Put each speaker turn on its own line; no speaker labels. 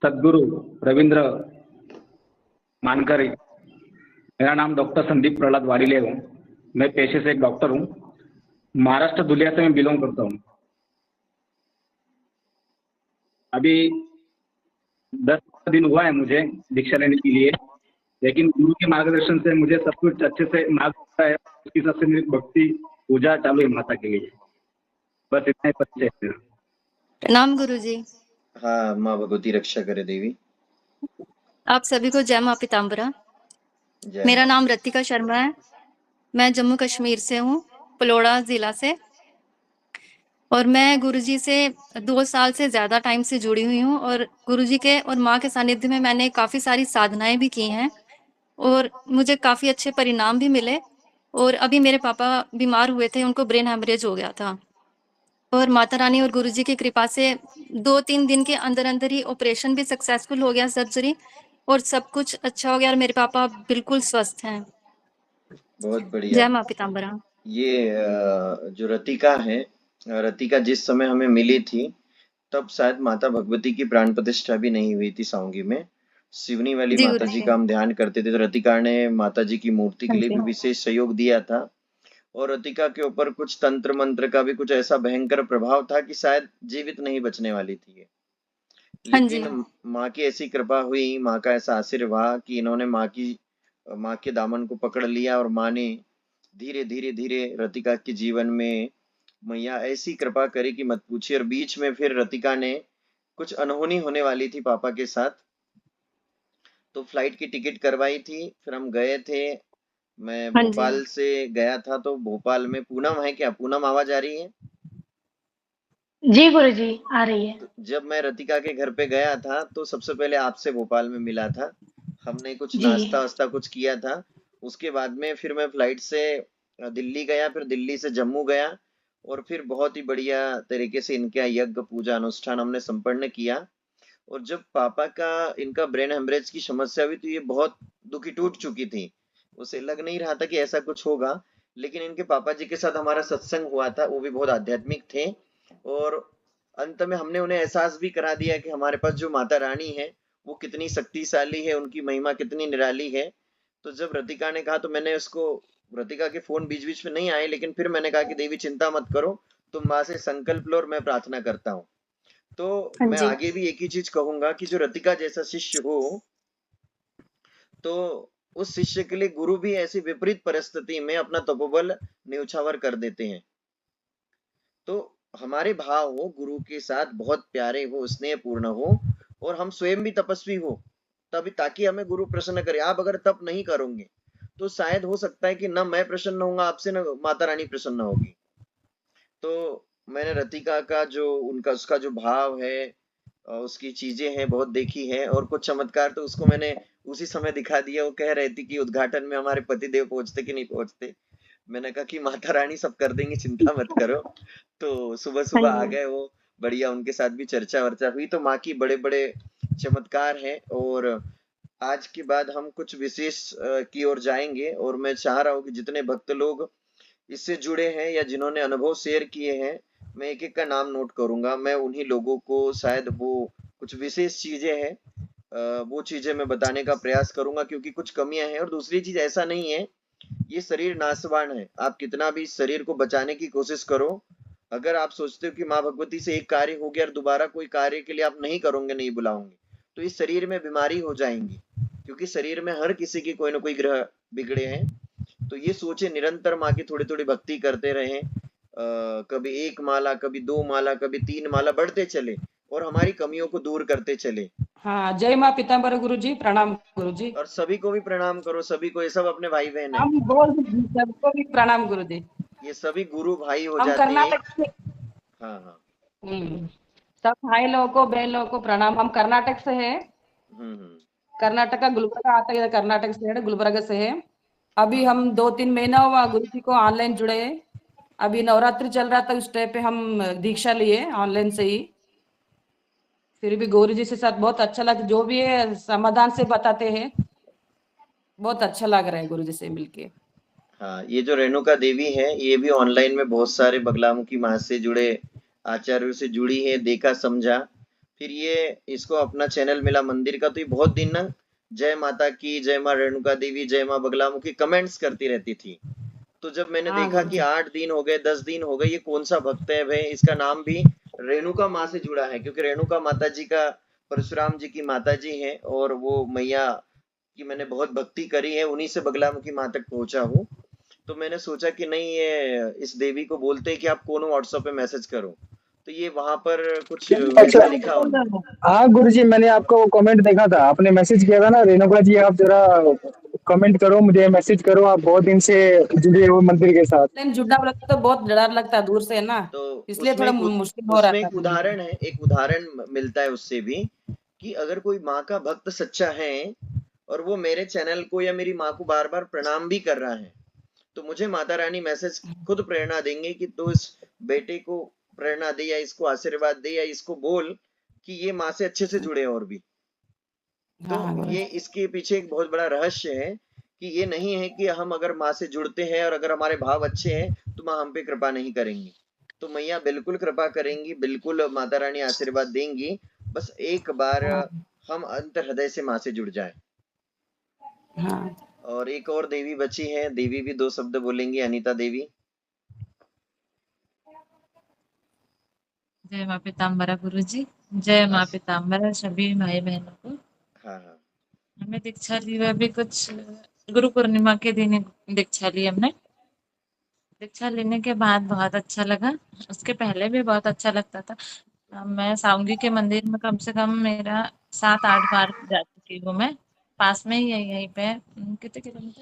सदगुरु रविंद्र मानकर। मेरा नाम डॉक्टर संदीप प्रहलाद वाड़ीले हूँ। मैं पेशे से एक डॉक्टर हूँ। महाराष्ट्र धुलिया से मैं बिलोंग करता हूँ। अभी 10 दिन हुआ है मुझे दीक्षा लेने के लिए, लेकिन गुरु के मार्गदर्शन से मुझे सब कुछ अच्छे से मार्ग होता है। उसके हिसाब से मेरी भक्ति पूजा चालू है माता के लिए। बस इतना ही परिचय है मेरा।
प्रणाम गुरुजी।
हाँ, माँ भगवती रक्षा करे देवी।
आप सभी को जय माँ पीताम्बरा।
जय
मेरा
माँ।
नाम रतिका शर्मा है। मैं जम्मू कश्मीर से हूँ, पलोड़ा जिला से। और मैं गुरुजी से 2 साल से ज्यादा टाइम से जुड़ी हुई हूँ। और गुरुजी के और माँ के सानिध्य में मैंने काफी सारी साधनाएं भी की हैं और मुझे काफी अच्छे परिणाम भी मिले। और अभी मेरे पापा बीमार हुए थे, उनको ब्रेन हेमरेज हो गया था। और माता रानी और गुरुजी की कृपा से 2-3 दिन के अंदर अंदर ही ऑपरेशन भी सक्सेसफुल हो गया, सर्जरी, और सब कुछ अच्छा हो गया और मेरे पापा बिल्कुल स्वस्थ हैं।
बहुत बढ़िया।
जय माँ पीताम्बरा।
ये जो रतिका है, रतिका जिस समय हमें मिली थी तब शायद माता भगवती की प्राण प्रतिष्ठा भी नहीं हुई थी साउंगी में। सिवनी वाली
जी
माता जी
गुरुजी।
का हम ध्यान करते थे, तो रतिका ने माता जी की मूर्ति के
हाँ
लिए
जी।
भी विशेष सहयोग दिया था। और रतिका के ऊपर कुछ तंत्र मंत्र का भी कुछ ऐसा भयंकर प्रभाव था कि शायद जीवित नहीं बचने वाली थी ये।
हाँ जी।
लेकिन माँ की ऐसी कृपा हुई, माँ का ऐसा आशीर्वाद कि इन्होंने माँ के दामन को पकड़ लिया और माँ ने धीरे धीरे धीरे रतिका के जीवन में मैया ऐसी कृपा करी कि मत पूछिए। और बीच में फिर रतिका ने कुछ अनहोनी होने वाली थी पापा के साथ, तो फ्लाइट की टिकट करवाई थी, फिर हम गए थे। मैं
हाँ जी।
भोपाल से गया था, तो भोपाल में पूनम है क्या? पूनम आवाज आ रही है?
जी गुरुजी, आ रही है।
तो जब मैं रतिका के घर पे गया था तो सबसे पहले आपसे भोपाल में मिला था। हमने कुछ
जी।
नाश्ता वास्ता कुछ किया था। उसके बाद में फिर मैं फ्लाइट से दिल्ली गया, फिर दिल्ली से जम्मू गया। और फिर बहुत ही बढ़िया तरीके से इनका यज्ञ पूजा अनुष्ठान हमने संपन्न किया। और जब पापा का इनका ब्रेन हेमरेज की समस्या हुई तो ये बहुत दुखी टूट चुकी थी। उसे लग नहीं रहा था कि ऐसा कुछ होगा। लेकिन इनके पापा जी के साथ हमारा सत्संग हुआ था, वो भी बहुत आध्यात्मिक थे। और अंत में हमने उन्हें एहसास भी करा दिया कि हमारे पास जो माता रानी है वो कितनी शक्तिशाली है, उनकी महिमा कितनी निराली है। तो जब रतिका ने कहा तो मैंने उसको, रतिका के फोन बीच बीच में नहीं आए, लेकिन फिर मैंने कहा कि देवी चिंता मत करो, तुम माँ से संकल्प लो और मैं प्रार्थना करता हूँ। तो
हाँ
मैं
जी।
आगे भी एक ही चीज कहूंगा कि जो रतिका जैसा शिष्य हो, तो उस शिष्य के लिए गुरु भी ऐसी विपरीत परिस्थिति में अपना तपोबल न्यौछावर कर देते हैं। तो हमारे भाव हो गुरु के साथ बहुत प्यारे हो, स्नेह पूर्ण हो, और हम स्वयं भी तपस्वी हो, तभी ताकि हमें गुरु प्रसन्न करे। आप अगर तप नहीं करोगे तो शायद हो सकता है कि न मैं प्रसन्न होऊंगा आपसे, न माता रानी प्रसन्न होगी। तो मैंने रतिका का जो उनका उसका जो भाव है, उसकी चीजें हैं बहुत देखी है। और कुछ चमत्कार तो उसको मैंने उसी समय दिखा दिया। वो कह रही थी कि उद्घाटन में हमारे पतिदेव पहुंचते कि नहीं पहुंचते। मैंने कहा कि माता रानी सब कर देंगे, चिंता मत करो। तो सुबह
हाँ
सुबह आ
जी।
गए वो, बढ़िया उनके साथ भी चर्चा वर्चा हुई। तो माँ की बड़े बड़े चमत्कार हैं। और आज के बाद हम कुछ विशेष की ओर जाएंगे। और मैं चाह रहा हूँ कि जितने भक्त लोग इससे जुड़े हैं या जिन्होंने अनुभव शेयर किए हैं, मैं एक एक का नाम नोट करूंगा। मैं उन्हीं लोगों को शायद वो कुछ विशेष चीजें हैं, वो चीजें मैं बताने का प्रयास करूंगा, क्योंकि कुछ कमियां हैं। और दूसरी चीज, ऐसा नहीं है, ये शरीर नाशवान है। आप कितना भी इस शरीर को बचाने की कोशिश करो, अगर आप सोचते हो कि माँ भगवती से एक कार्य हो गया और दोबारा कोई कार्य के लिए आप नहीं करोगे, नहीं बुलाओगे, तो इस शरीर में बीमारी हो जाएंगी। क्योंकि शरीर में हर किसी के कोई ना कोई ग्रह बिगड़े हैं। तो ये सोचे निरंतर माँ की थोड़ी थोड़ी भक्ति करते रहें। कभी 1 माला, कभी 2 माला, कभी 3 माला बढ़ते चले और हमारी कमियों को दूर करते चले।
हाँ, जय माँ पीताम्बर गुरुजी, प्रणाम गुरुजी।
और सभी को भी प्रणाम करो, सभी को, ये सब अपने भाई बहन है।
हम बोल सबको भी प्रणाम गुरुजी।
ये सभी गुरु भाई हो
हम
जाते हैं।
कर्नाटक से।
हाँ हाँ।
सब भाई लोगों को, बहन लोगों को प्रणाम। हम कर्नाटक से हैं।
हम्म।
कर्नाटक का गुलबर्गा आता है, कर्नाटक से है, गुलबर्गा से है। अभी
हाँ
हम 2-3 महीना हुआ गुरु जी को ऑनलाइन जुड़े हैं। अभी नवरात्रि चल रहा था, उस टाइम पे हम दीक्षा लिए ऑनलाइन से ही। फिर भी गुरु जी से साथ बहुत अच्छा लगा, जो भी है समाधान से बताते हैं। बहुत अच्छा लग रहा है गुरु जी से मिलके।
हाँ, ये जो रेणुका देवी है, ये भी ऑनलाइन में बहुत सारे बगलामुखी माँ से जुड़े आचार्यों से जुड़ी है, देखा समझा। फिर ये इसको अपना चैनल मिला मंदिर का, तो ये बहुत दिन ना जय माता की, जय माँ रेणुका देवी, जय माँ बगलामुखी कमेंट्स करती रहती थी। तो जब मैंने
हाँ
देखा कि
गुरुजी।
8 दिन हो गए, 10 दिन हो गए, ये कौन सा भक्त है भाई, इसका नाम भी रेणुका माँ से जुड़ा है, क्योंकि रेणुका माता जी का परशुराम जी की माता जी है, और वो मैया की मैंने बहुत भक्ति करी है, उन्हीं से बगलामुखी माँ तक पहुंचा हूँ। तो मैंने सोचा कि नहीं, ये इस देवी को बोलते हैं कि आप कौन हो, व्हाट्सएप पे मैसेज करो। तो ये वहां पर कुछ
अच्छा।
ऐसा लिखा उन्होंने।
हाँ गुरुजी, मैंने आपका वो कमेंट देखा था, आपने मैसेज किया था ना, रेणुका जी आप जरा कमेंट करो, मुझे मैसेज करो, आप बहुत दिन से जुड़े हो मंदिर के साथ।
ऑनलाइन जुड़ना बोला तो बहुत डर लगता है दूर से, है ना,
तो
इसलिए थोड़ा मुश्किल हो रहा
उसमें
था
एक
करने के
उदाहरण
लिए।
है, एक उदाहरण मिलता है उससे भी, कि अगर कोई माँ का भक्त सच्चा है और वो मेरे चैनल को या मेरी माँ को बार बार प्रणाम भी कर रहा है, तो मुझे माता रानी मैसेज खुद प्रेरणा देंगे कि तू इस बेटे को प्रेरणा दे, या इसको आशीर्वाद दे, या इसको बोल कि ये माँ से अच्छे से जुड़े और भी। तो
हाँ
ये
गुरुजी।
इसके पीछे एक बहुत बड़ा रहस्य है, कि ये नहीं है कि हम अगर माँ से जुड़ते हैं और अगर हमारे भाव अच्छे हैं तो माँ हम पे कृपा नहीं करेंगी। तो मैया बिल्कुल कृपा करेंगी, बिल्कुल माता रानी आशीर्वाद देंगी, बस एक बार
हाँ
हम अंतर हृदय से माँ से जुड़ जाए।
हाँ।
और एक और देवी बची है, देवी भी 2 शब्द बोलेंगी, अनीता देवी।
जय माँ पीताम्बरा गुरुजी। जय माँ
बस।
पीताम्बरा सभी भाई बहनों को।
हाँ हाँ।
हमें दीक्षा ली हुई अभी कुछ गुरु पूर्णिमा के दिन ही दीक्षा ली हमने। दीक्षा लेने के बाद बहुत अच्छा लगा, उसके पहले भी बहुत अच्छा लगता था। मैं साउंगी के मंदिर में कम से कम मेरा 7-8 बार जा चुकी हूँ मैं। पास में ही है, यहीं पे कितने किलोमीटर